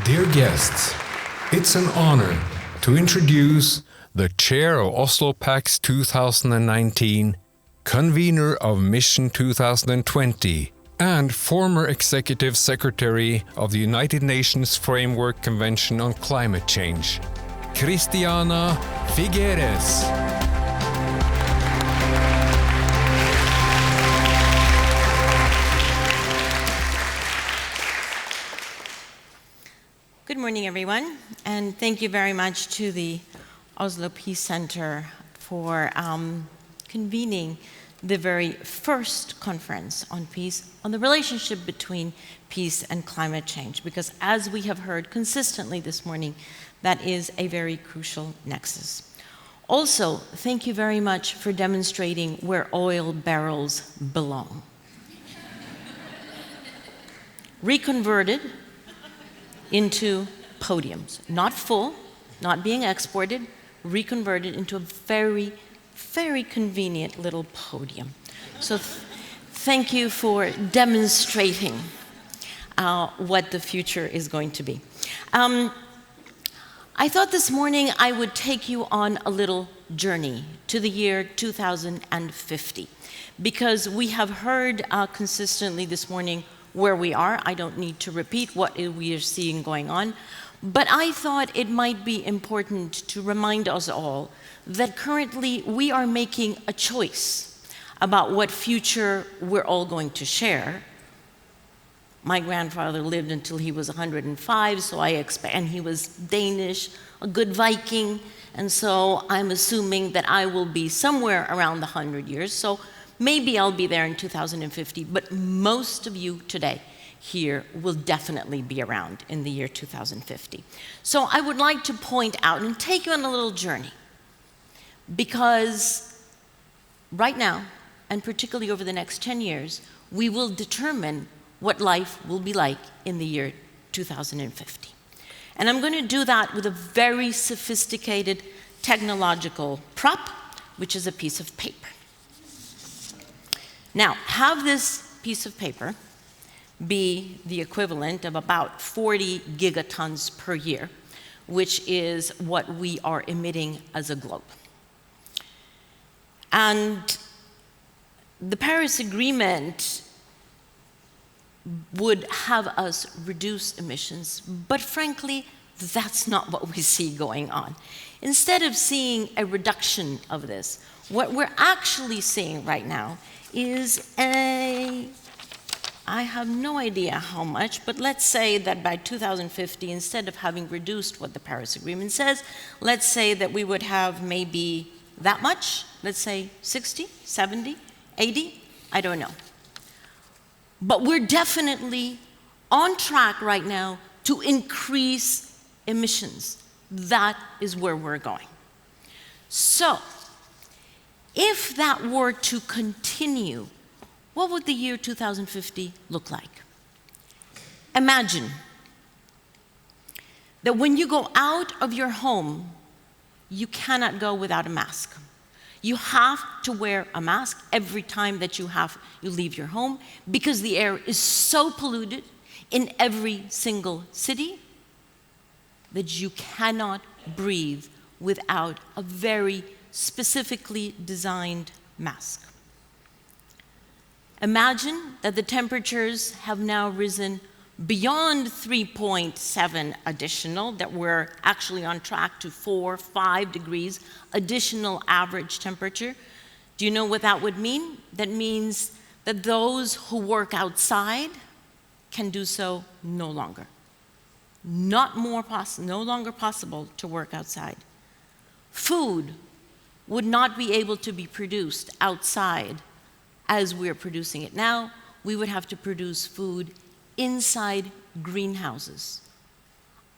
Dear guests, it's an honor to introduce the chair of Oslo Pax 2019, convener of Mission 2020, and former executive secretary of the United Nations Framework Convention on Climate Change, Christiana Figueres. Good morning, everyone, and thank you very much to the Oslo Peace Center for convening the very first conference on peace, on the relationship between peace and climate change, because as we have heard consistently this morning, that is a very crucial nexus. Also, thank you very much for demonstrating where oil barrels belong. Reconverted into podiums, not full, not being exported, reconverted into a very, very convenient little podium. So thank you for demonstrating what the future is going to be. I thought this morning I would take you on a little journey to the year 2050, because we have heard consistently this morning where we are. I don't need to repeat what we are seeing going on, but I thought it might be important to remind us all that currently we are making a choice about what future we're all going to share. My grandfather lived until he was 105, so and he was Danish, a good Viking, and so I'm assuming that I will be somewhere around the 100 years. So maybe I'll be there in 2050, but most of you today here will definitely be around in the year 2050. So I would like to point out and take you on a little journey, because right now, and particularly over the next 10 years, we will determine what life will be like in the year 2050. And I'm going to do that with a very sophisticated technological prop, which is a piece of paper. Now, have this piece of paper be the equivalent of about 40 gigatons per year, which is what we are emitting as a globe. And the Paris Agreement would have us reduce emissions, but frankly, that's not what we see going on. Instead of seeing a reduction of this, what we're actually seeing right now is I have no idea how much, but let's say that by 2050, instead of having reduced what the Paris Agreement says, let's say that we would have maybe that much, let's say 60, 70, 80, I don't know. But we're definitely on track right now to increase emissions. That is where we're going. So, if that were to continue, what would the year 2050 look like? Imagine that when you go out of your home, you cannot go without a mask. You have to wear a mask every time that you leave your home, because the air is so polluted in every single city that you cannot breathe without a very specifically designed mask. Imagine that the temperatures have now risen beyond 3.7 additional, that we're actually on track to 4, 5 degrees additional average temperature. Do you know what that would mean? That means that those who work outside can do so no longer. No longer possible to work outside. Food would not be able to be produced outside as we're producing it now. We would have to produce food inside greenhouses.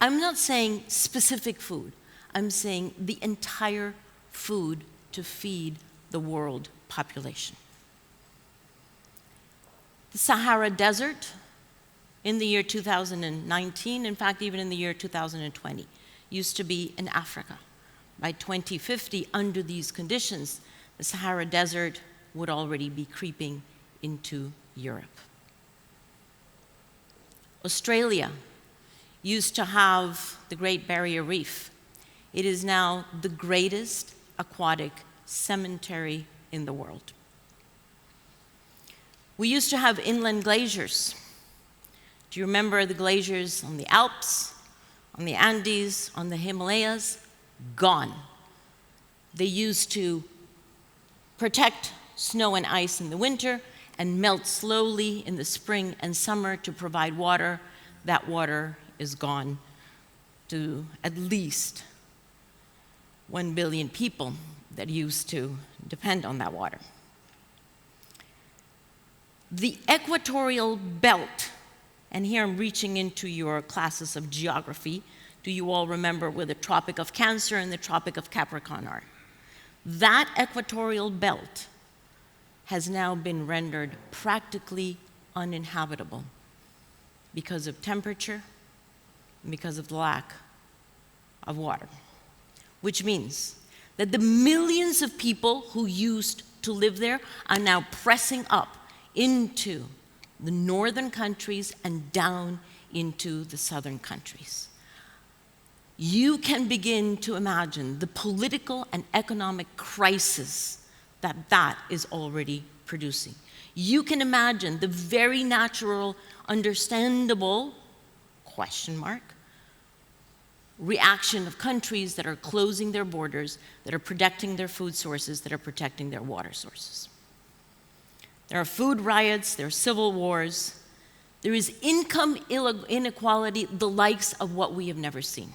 I'm not saying specific food. I'm saying the entire food to feed the world population. The Sahara Desert in the year 2019, in fact, even in the year 2020, used to be in Africa. By 2050, under these conditions, the Sahara Desert would already be creeping into Europe. Australia used to have the Great Barrier Reef. It is now the greatest aquatic cemetery in the world. We used to have inland glaciers. Do you remember the glaciers on the Alps, on the Andes, on the Himalayas? Gone. They used to protect snow and ice in the winter and melt slowly in the spring and summer to provide water. That water is gone to at least 1 billion people that used to depend on that water. The equatorial belt, and here I'm reaching into your classes of geography. Do you all remember where the Tropic of Cancer and the Tropic of Capricorn are? That equatorial belt has now been rendered practically uninhabitable because of temperature and because of the lack of water. Which means that the millions of people who used to live there are now pressing up into the northern countries and down into the southern countries. You can begin to imagine the political and economic crisis that is already producing. You can imagine the very natural, understandable, question mark, reaction of countries that are closing their borders, that are protecting their food sources, that are protecting their water sources. There are food riots, there are civil wars, there is income inequality, the likes of what we have never seen.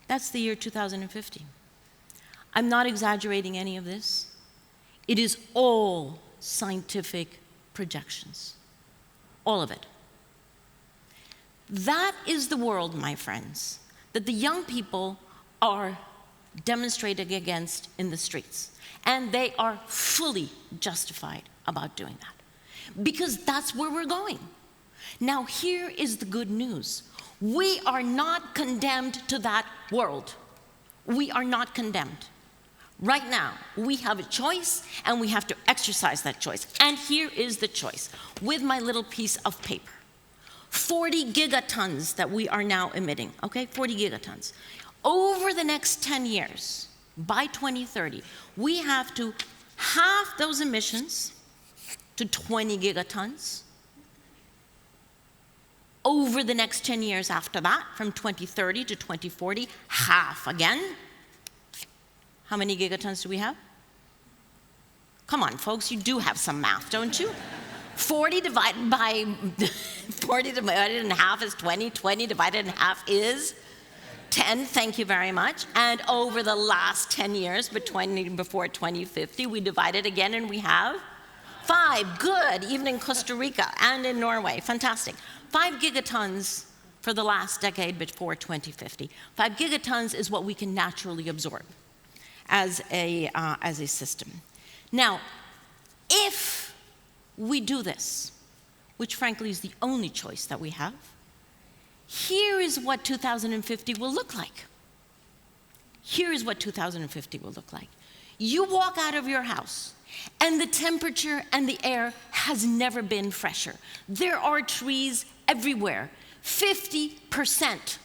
That's the year 2050. I'm not exaggerating any of this. It is all scientific projections, all of it. That is the world, my friends, that the young people are demonstrating against in the streets. And they are fully justified about doing that, because that's where we're going. Now, here is the good news. We are not condemned to that world. We are not condemned. Right now, we have a choice, and we have to exercise that choice. And here is the choice, with my little piece of paper. 40 gigatons that we are now emitting, okay? 40 gigatons. Over the next 10 years, by 2030, we have to halve those emissions to 20 gigatons. Over the next 10 years after that, from 2030 to 2040, half again. How many gigatons do we have? Come on, folks, you do have some math, don't you? 40 divided by 40 divided in half is 20. 20 divided in half is 10. Thank you very much. And over the last 10 years, before 2050, we divided again, and we have 5. Good. Even in Costa Rica and in Norway. Fantastic. 5 gigatons for the last decade before 2050. 5 gigatons is what we can naturally absorb as a system. Now, if we do this, which frankly is the only choice that we have, here is what 2050 will look like. Here is what 2050 will look like. You walk out of your house, and the temperature and the air has never been fresher. There are trees everywhere. 50%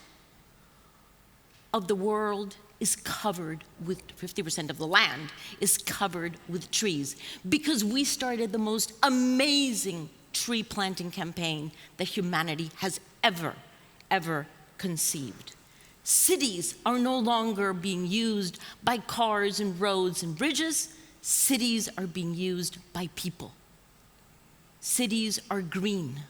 of the world is covered with, 50% of the land is covered with trees, because we started the most amazing tree planting campaign that humanity has ever conceived. Cities are no longer being used by cars and roads and bridges. Cities are being used by people. Cities are green.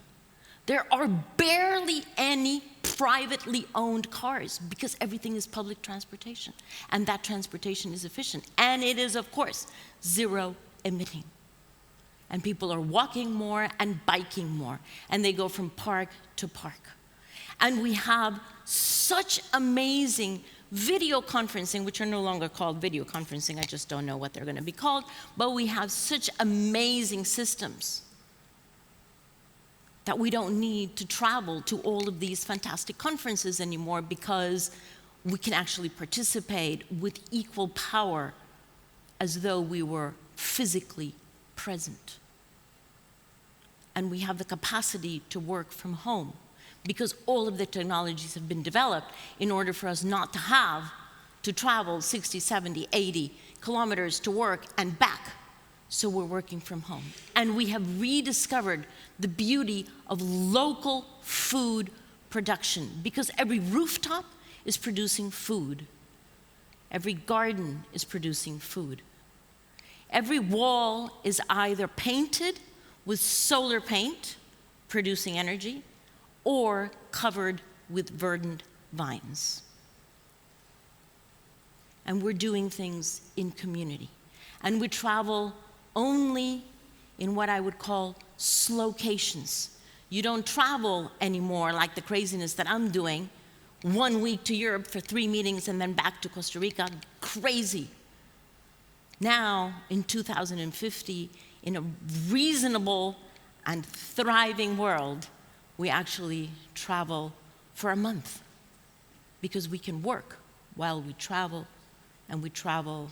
There are barely any privately owned cars because everything is public transportation. And that transportation is efficient. And it is, of course, zero emitting. And people are walking more and biking more. And they go from park to park. And we have such amazing video conferencing, which are no longer called video conferencing, I just don't know what they're going to be called, but we have such amazing systems that we don't need to travel to all of these fantastic conferences anymore, because we can actually participate with equal power as though we were physically present. and we have the capacity to work from home because all of the technologies have been developed in order for us not to have to travel 60, 70, 80 kilometers to work and back. So we're working from home. And we have rediscovered the beauty of local food production because every rooftop is producing food. Every garden is producing food. Every wall is either painted with solar paint, producing energy, or covered with verdant vines. And we're doing things in community. And we travel only in what I would call slowcations. You don't travel anymore like the craziness that I'm doing, 1 week to Europe for 3 meetings and then back to Costa Rica. Crazy. Now, in 2050, in a reasonable and thriving world, we actually travel for a month because we can work while we travel, and we travel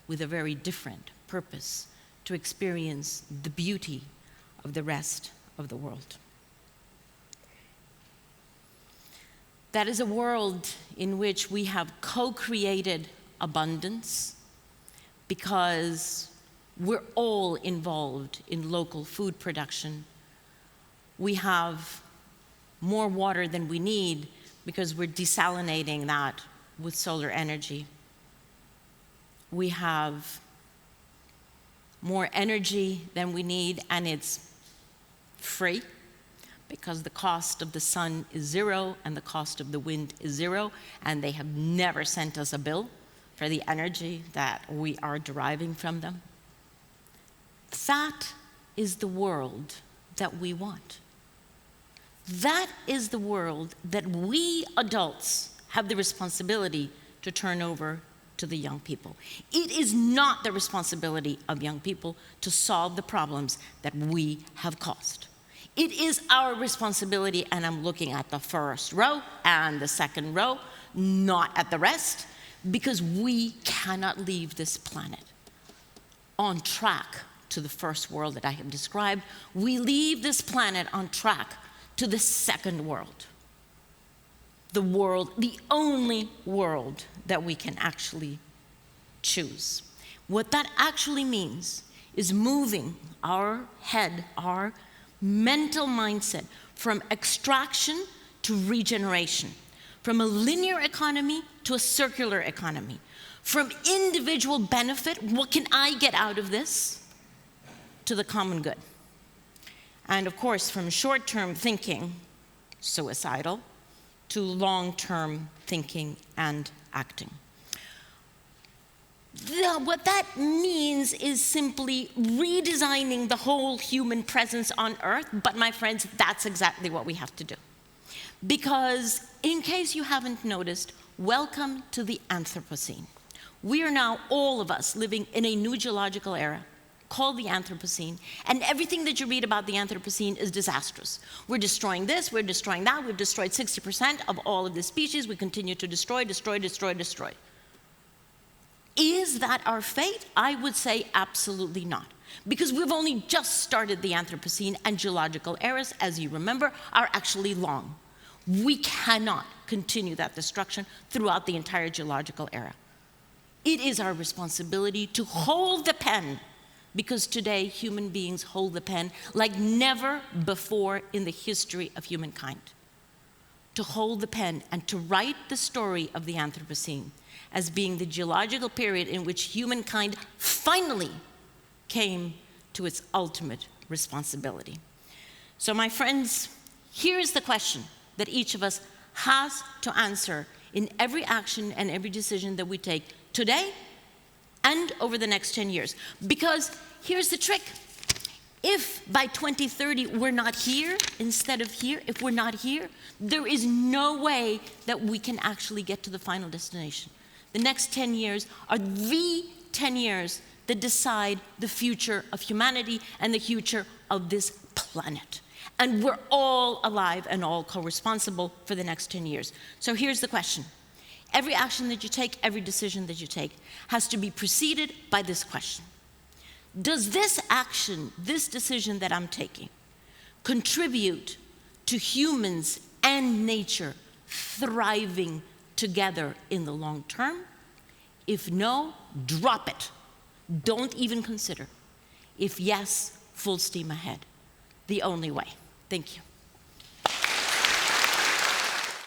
with a very different purpose to experience the beauty of the rest of the world. That is a world in which we have co-created abundance because we're all involved in local food production. We have more water than we need because we're desalinating that with solar energy. We have more energy than we need, and it's free because the cost of the sun is 0 and the cost of the wind is 0, and they have never sent us a bill for the energy that we are deriving from them. That is the world that we want. That is the world that we adults have the responsibility to turn over to the young people. It is not the responsibility of young people to solve the problems that we have caused. It is our responsibility, and I'm looking at the first row and the second row, not at the rest, because we cannot leave this planet on track to the first world that I have described. We leave this planet on track to the second world. The world, the only world that we can actually choose. What that actually means is moving our head, our mental mindset from extraction to regeneration, from a linear economy to a circular economy, from individual benefit, what can I get out of this, to the common good. And of course, from short-term thinking, suicidal, to long-term thinking and acting. What that means is simply redesigning the whole human presence on Earth, but my friends, that's exactly what we have to do. Because in case you haven't noticed, welcome to the Anthropocene. We are now, all of us, living in a new geological era called the Anthropocene, and everything that you read about the Anthropocene is disastrous. We're destroying this, we're destroying that, we've destroyed 60% of all of the species, we continue to destroy. Is that our fate? I would say absolutely not. Because we've only just started the Anthropocene, and geological eras, as you remember, are actually long. We cannot continue that destruction throughout the entire geological era. It is our responsibility to hold the pen, because today human beings hold the pen like never before in the history of humankind. To hold the pen and to write the story of the Anthropocene as being the geological period in which humankind finally came to its ultimate responsibility. So my friends, here's the question that each of us has to answer in every action and every decision that we take today and over the next 10 years. Because here's the trick. If by 2030 we're not here instead of here, if we're not here, there is no way that we can actually get to the final destination. The next 10 years are the 10 years that decide the future of humanity and the future of this planet. And we're all alive and all co-responsible for the next 10 years. So here's the question. Every action that you take, every decision that you take has to be preceded by this question. Does this action, this decision that I'm taking, contribute to humans and nature thriving together in the long term? If no, drop it. Don't even consider. If yes, full steam ahead. The only way. Thank you.